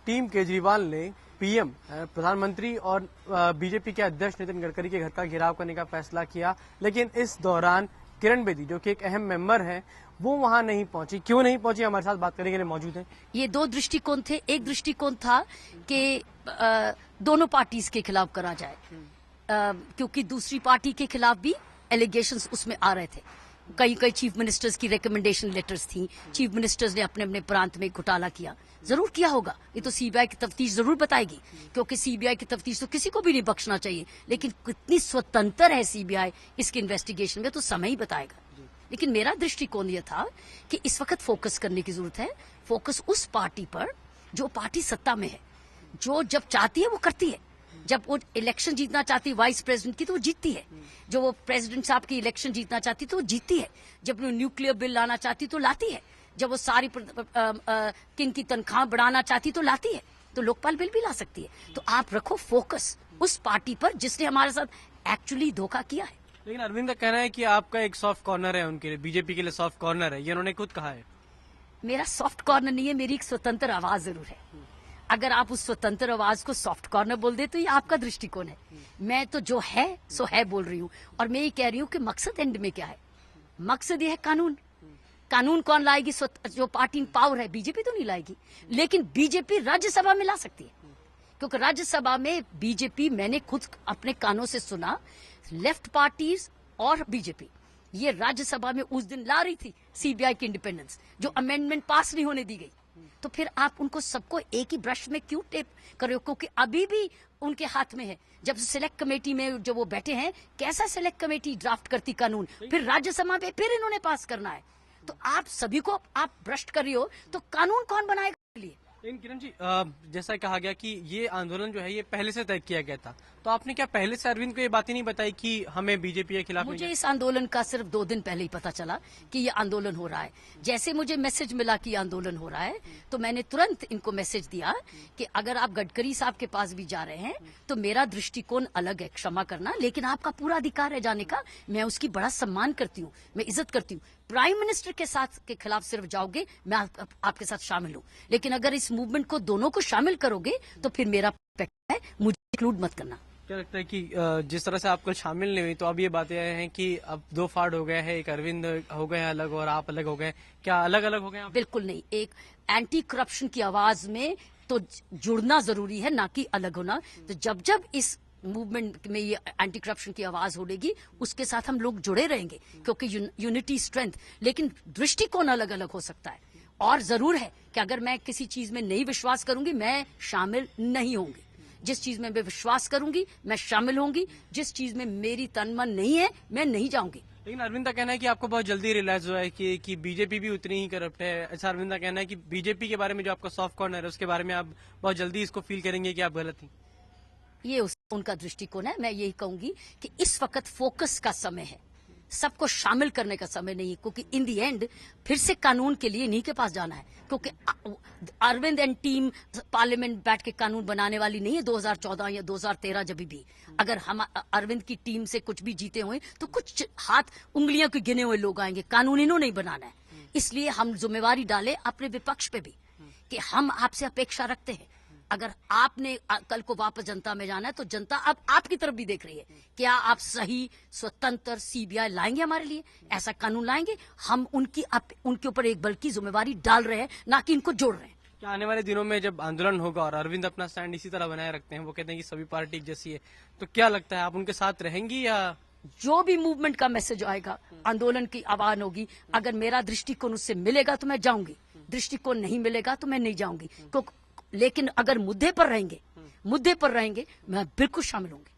Team Kejriwal ने PM प्रधानमंत्री और बीजेपी के अध्यक्ष नितिन गडकरी के घर का घेराव करने का फैसला किया, लेकिन इस दौरान किरण बेदी जो कि एक अहम मेंबर हैं वो वहां नहीं पहुंची। क्यों नहीं पहुंची, हमारे साथ बात करने के लिए मौजूद हैं। ये दो दृष्टिकोण थे। एक दृष्टिकोण था कि दोनों पार्टीज के खिलाफ करा जाए, क्योंकि दूसरी पार्टी के खिलाफ भी एलिगेशंस उसमें आ रहे थे। कई चीफ मिनिस्टर्स की रिकमेंडेशन लेटर्स थी। चीफ मिनिस्टर्स ने अपने अपने प्रांत में घोटाला किया, जरूर किया होगा। ये तो सीबीआई की तफ्तीश जरूर बताएगी, क्योंकि सीबीआई की तफ्तीश तो किसी को भी नहीं बख्शना चाहिए, लेकिन कितनी स्वतंत्र है सीबीआई इसके इन्वेस्टिगेशन में तो समय ही बताएगा। लेकिन मेरा दृष्टिकोण यह था कि इस वक्त फोकस करने की जरूरत है। फोकस उस पार्टी पर जो पार्टी सत्ता में है, जो जब चाहती है वो करती है। जब वो इलेक्शन जीतना चाहती है वाइस प्रेसिडेंट की तो वो जीतती है। जो वो प्रेसिडेंट साहब की इलेक्शन जीतना चाहती तो वो जीतती है। जब वो न्यूक्लियर बिल लाना चाहती तो लाती है। जब वो सारी किन की तनख्वाह बढ़ाना चाहती तो लाती है। तो लोकपाल बिल भी ला सकती है। तो आप रखो फोकस उस पार्टी पर जिसने हमारे साथ एक्चुअली धोखा किया है। लेकिन अरविंद का कहना है कि आपका एक सॉफ्ट कॉर्नर है उनके लिए, बीजेपी के लिए सॉफ्ट कॉर्नर है, ये उन्होंने खुद कहा है। मेरा सॉफ्ट कॉर्नर नहीं है, मेरी एक स्वतंत्र आवाज जरूर है। अगर आप उस स्वतंत्र आवाज को सॉफ्ट कॉर्नर बोल दे तो ये आपका दृष्टिकोण है। मैं तो जो है सो है बोल रही हूँ, और मैं ये कह रही हूँ कि मकसद एंड में क्या है। मकसद ये है कानून। कानून कौन लाएगी? जो पार्टी इन पावर है, बीजेपी तो नहीं लाएगी, लेकिन बीजेपी राज्यसभा में ला सकती है, क्योंकि राज्यसभा में बीजेपी, मैंने खुद अपने कानों से सुना, लेफ्ट पार्टीज और बीजेपी ये राज्यसभा में उस दिन ला रही थी सीबीआई की इंडिपेंडेंस, जो अमेंडमेंट पास नहीं होने दी गई। तो फिर आप उनको सबको एक ही ब्रश में क्यों टेप कर रहे हो? क्योंकि अभी भी उनके हाथ में है। जब सिलेक्ट कमेटी में जो वो बैठे हैं, कैसा सिलेक्ट कमेटी ड्राफ्ट करती कानून, फिर राज्यसभा में फिर इन्होंने पास करना है। तो आप सभी को आप भ्रष्ट कर रही हो, तो कानून कौन बनाएगा लिए? लेकिन किरण जी, जैसा कहा गया कि ये आंदोलन जो है ये पहले से तय किया गया था, तो आपने क्या पहले से अरविंद को ये बात ही नहीं बताई कि हमें बीजेपी के खिलाफ? मुझे इस आंदोलन का सिर्फ 2 दिन पहले ही पता चला कि ये आंदोलन हो रहा है। जैसे मुझे मैसेज मिला कि आंदोलन हो रहा है, तो मैंने तुरंत इनको मैसेज दिया कि अगर आप गडकरी साहब के पास भी जा रहे हैं तो मेरा दृष्टिकोण अलग है, क्षमा करना, लेकिन आपका पूरा अधिकार है जाने का। मैं उसकी बड़ा सम्मान करती हूँ, मैं इज्जत करती हूँ। प्राइम मिनिस्टर के साथ के खिलाफ सिर्फ जाओगे, मैं आपके साथ शामिल हूँ, लेकिन अगर इस मूवमेंट को दोनों को शामिल करोगे तो फिर मेरा है, मुझे इंक्लूड मत करना। क्या लगता है कि जिस तरह से आपको शामिल नहीं हुई, तो अब ये बातें हैं कि अब 2 फाड़ हो गए हैं, एक अरविंद हो गए अलग और आप अलग हो गए। क्या अलग अलग हो गए आप? बिल्कुल नहीं। एक एंटी करप्शन की आवाज में तो जुड़ना जरूरी है, ना कि अलग होना। तो जब जब इस मूवमेंट में ये एंटी करप्शन की आवाज होगी, उसके साथ हम लोग जुड़े रहेंगे, क्योंकि यूनिटी स्ट्रेंथ। लेकिन दृष्टिकोण अलग अलग हो सकता है, और जरूर है कि अगर मैं किसी चीज में नहीं विश्वास करूंगी, मैं शामिल नहीं होंगी। जिस चीज में मैं विश्वास करूंगी मैं शामिल होंगी। जिस चीज में मेरी तन मन नहीं है, मैं नहीं जाऊंगी। लेकिन अरविंद का कहना है कि आपको बहुत जल्दी रियलाइज हुआ है कि बीजेपी भी उतनी ही करप्ट है। ऐसा अरविंद का कहना है कि बीजेपी के बारे में जो आपका सॉफ्ट कॉर्नर है उसके बारे में आप बहुत जल्दी इसको फील करेंगे कि आप गलत थी। ये उनका दृष्टिकोण है। मैं यही कहूंगी कि इस वक्त फोकस का समय है, सबको शामिल करने का समय नहीं है, क्योंकि इन दी एंड फिर से कानून के लिए इन्हीं के पास जाना है। क्योंकि अरविंद एंड टीम पार्लियामेंट बैठ के कानून बनाने वाली नहीं है 2014 या 2013। जब भी अगर हम अरविंद की टीम से कुछ भी जीते हुए तो कुछ हाथ उंगलियों के गिने हुए लोग आएंगे, कानून इन्होंने नहीं बनाना है। इसलिए हम जिम्मेवारी डाले अपने विपक्ष पे भी कि हम आपसे अपेक्षा रखते हैं। अगर आपने कल को वापस जनता में जाना है तो जनता अब आपकी तरफ भी देख रही है। क्या आप सही स्वतंत्र सीबीआई लाएंगे हमारे लिए? ऐसा कानून लाएंगे? हम उनके ऊपर एक बल्कि जिम्मेवारी डाल रहे हैं, ना कि इनको जोड़ रहे हैं। क्या आने वाले दिनों में जब आंदोलन होगा और अरविंद अपना स्टैंड इसी तरह बनाए रखते हैं, वो कहते हैं कि सभी पार्टी एक जैसी है, तो क्या लगता है आप उनके साथ रहेंगी? या जो भी मूवमेंट का मैसेज आएगा, आंदोलन की आवाज होगी, अगर मेरा दृष्टिकोण उससे मिलेगा तो मैं जाऊंगी, दृष्टिकोण नहीं मिलेगा तो मैं नहीं जाऊंगी। लेकिन अगर मुद्दे पर रहेंगे मैं बिल्कुल शामिल होंगी।